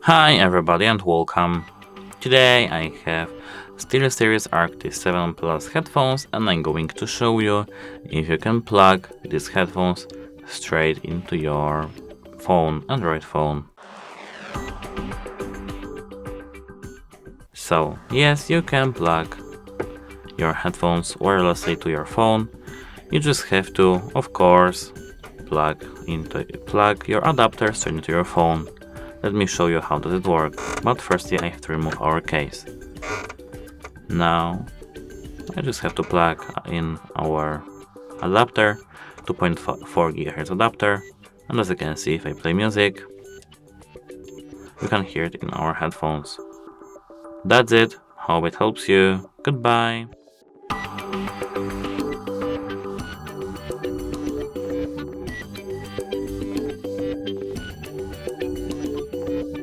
Hi everybody and welcome. Today I have SteelSeries Arctis 7 Plus headphones and I'm going to show you if you can plug these headphones straight into your phone, Android phone. So yes, you can plug your headphones wirelessly to your phone. You just have to, of course, plug your adapter straight into your phone. Let me show you how does it work, but firstly I have to remove our case. Now I just have to plug in our adapter, 2.4 GHz adapter, and as you can see, if I play music, you can hear it in our headphones. That's it, hope it helps you, goodbye!